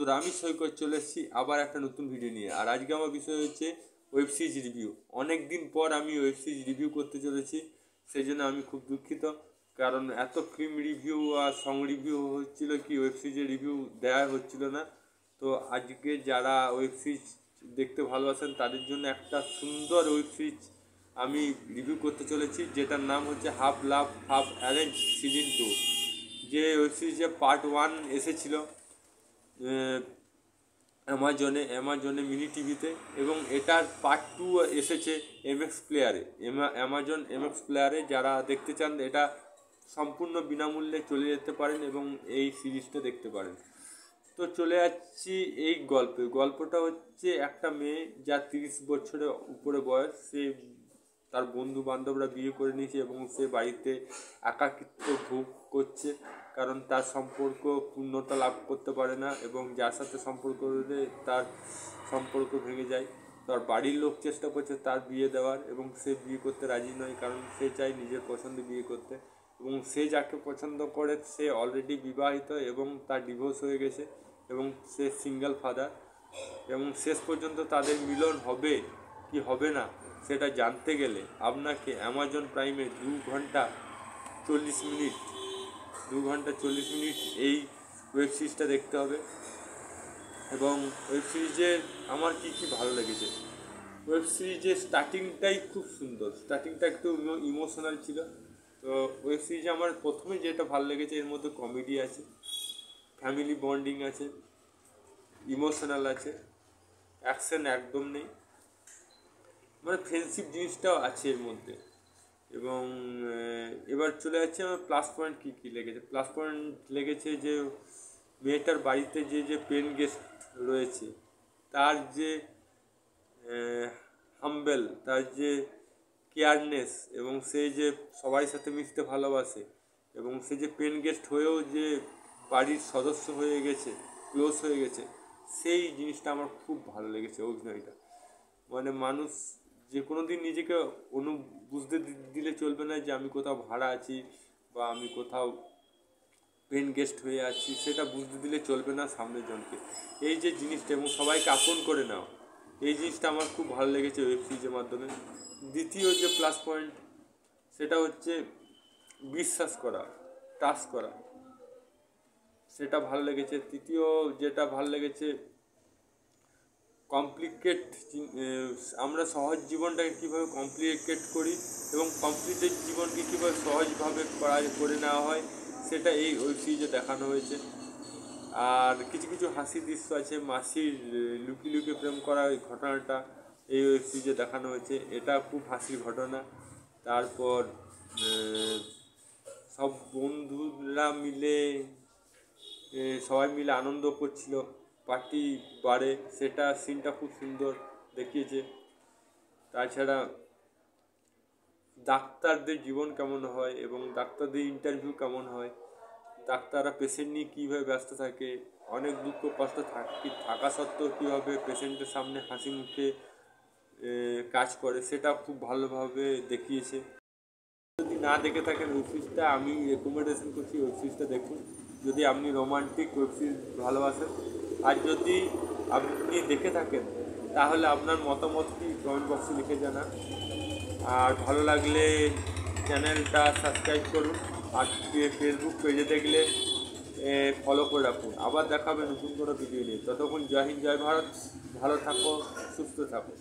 বন্ধুরা, আমি সৈকত চলে এসেছি আবার একটা নতুন ভিডিও নিয়ে। আর আজকে আমার বিষয় হচ্ছে ওয়েব সিরিজ রিভিউ। অনেক দিন পর আমি ওয়েব সিরিজ রিভিউ করতে চলেছি, সেই জন্য আমি খুব দুঃখিত। কারণ এত ফিল্ম রিভিউ আর সং রিভিউ হচ্ছিল কি ওয়েব সিরিজের রিভিউ দেওয়া হচ্ছিল না। তো আজকে যারা ওয়েব সিরিজ দেখতে ভালোবাসেন তাদের জন্য একটা সুন্দর ওয়েব সিরিজ আমি রিভিউ করতে চলেছি, যেটার নাম হচ্ছে হাফ লাভ হাফ অ্যারেঞ্জ সিজন 2। যে ওয়েব সিরিজে পার্ট 1 এসেছিল অ্যামাজনে মিনি টিভিতে, এবং এটার পার্ট 2 এসেছে এমএক্স প্লেয়ারে, অ্যামাজন এমএক্স প্লেয়ারে। যারা দেখতে চান এটা সম্পূর্ণ বিনামূল্যে চলে যেতে পারেন এবং এই সিরিজটা দেখতে পারেন। তো চলে যাচ্ছি এই গল্পটা হচ্ছে একটা মেয়ে যার 30 বছরের উপরে বয়স, সে তার বন্ধু বান্ধবরা বিয়ে করে নিয়েছে এবং সে বাড়িতে একাকিত্ব ভোগ করছে, কারণ তার সম্পর্ক পূর্ণতা লাভ করতে পারে না এবং যার সাথে সম্পর্ক হলে তার সম্পর্ক ভেঙে যায়। তার বাড়ির লোক চেষ্টা করছে তার বিয়ে দেওয়ার, এবং সে বিয়ে করতে রাজি নয়, কারণ সে চায় নিজের পছন্দে বিয়ে করতে। এবং সে যাকে পছন্দ করে সে অলরেডি বিবাহিত এবং তার ডিভোর্স হয়ে গেছে এবং সে সিঙ্গেল ফাদার। এবং শেষ পর্যন্ত তাদের মিলন হবে কি হবে না সেটা জানতে গেলে আপনাকে অ্যামাজন প্রাইমে 2 ঘন্টা 40 মিনিট এই ওয়েব সিরিজটা দেখতে হবে। এবং ওয়েব সিরিজের আমার কী ভালো লেগেছে, ওয়েব সিরিজের স্টার্টিংটাই খুব সুন্দর, স্টার্টিংটা একটু ইমোশনাল ছিল। তো ওয়েব সিরিজে আমার প্রথমে যেটা ভালো লেগেছে, এর মধ্যে কমেডি আছে, ফ্যামিলি বন্ডিং আছে, ইমোশনাল আছে, অ্যাকশন একদম নেই, মানে ফ্রেন্ডশিপ জিনিসটাও আছে এর মধ্যে। এবং এবার চলে যাচ্ছে আমার প্লাস পয়েন্ট কী লেগেছে। প্লাস পয়েন্ট লেগেছে যে মেয়েটার বাড়িতে যে পেন গেস্ট রয়েছে তার যে হাম্বেল, তার যে কেয়ারনেস, এবং সে যে সবার সাথে মিশতে ভালোবাসে, এবং সে যে পেন গেস্ট হয়েও যে বাড়ির সদস্য হয়ে গেছে, ক্লোজ হয়ে গেছে, সেই জিনিসটা আমার খুব ভালো লেগেছে অভিনয়টা। মানে মানুষ যে কোনো দিন নিজেকে বুঝতে দিলে চলবে না যে আমি কোথাও ভাড়া আছি বা আমি কোথাও পেন গেস্ট হয়ে আছি, সেটা বুঝতে দিলে চলবে না সামনের জনকে। এই যে জিনিসটা, এবং সবাইকে আপন করে নাও, এই জিনিসটা আমার খুব ভালো লেগেছে ওয়েব সিরিজের মাধ্যমে। দ্বিতীয় যে প্লাস পয়েন্ট সেটা হচ্ছে বিশ্বাস করা, ট্রাস্ট করা, সেটা ভালো লেগেছে। তৃতীয় যেটা ভালো লেগেছে, আমরা সহজ জীবনটাকে কীভাবে কমপ্লিকেট করি এবং কমপ্লিটেড জীবনকে কীভাবে সহজভাবে করে নেওয়া হয়, সেটা এই ওয়েব সিরিজে দেখানো হয়েছে। আর কিছু হাসির দৃশ্য আছে, মাসির লুকিয়ে প্রেম করা ওই ঘটনাটা এই ওয়েব সিরিজে দেখানো হয়েছে, এটা খুব হাসির ঘটনা। তারপর সব বন্ধুরা মিলে সবাই মিলে আনন্দ করছিল পার্টি বারে, সেটা সিনটা খুব সুন্দর দেখিয়েছে। তাছাড়া ডাক্তারদের জীবন কেমন হয় এবং ডাক্তারদের ইন্টারভিউ কেমন হয়, ডাক্তাররা পেশেন্ট নিয়ে কীভাবে ব্যস্ত থাকে, অনেক দুঃখ কষ্ট থাকা সত্ত্বেও কীভাবে পেশেন্টের সামনে হাসি মুখে কাজ করে, সেটা খুব ভালোভাবে দেখিয়েছে। যদি না দেখে থাকেন ওয়েব সিরিজটা, আমি রেকমেন্ডেশন করছি ওয়েব সিরিজটা দেখুন, যদি আপনি রোমান্টিক ওয়েব সিরিজ ভালোবাসেন। আর যদি আপনি দেখে থাকেন তাহলে আপনার মতামত কি কমেন্ট বক্সে লিখে জানান। আর ভালো লাগলে চ্যানেলটা সাবস্ক্রাইব করুন, আর ফেসবুক পেজে দেখলে ফলো করে রাখুন। আবার দেখাবে নতুন কোনো ভিডিও নিয়ে। ততক্ষণ জয় হিন্দ, জয় ভারত, ভালো থাকো, সুস্থ থাকো।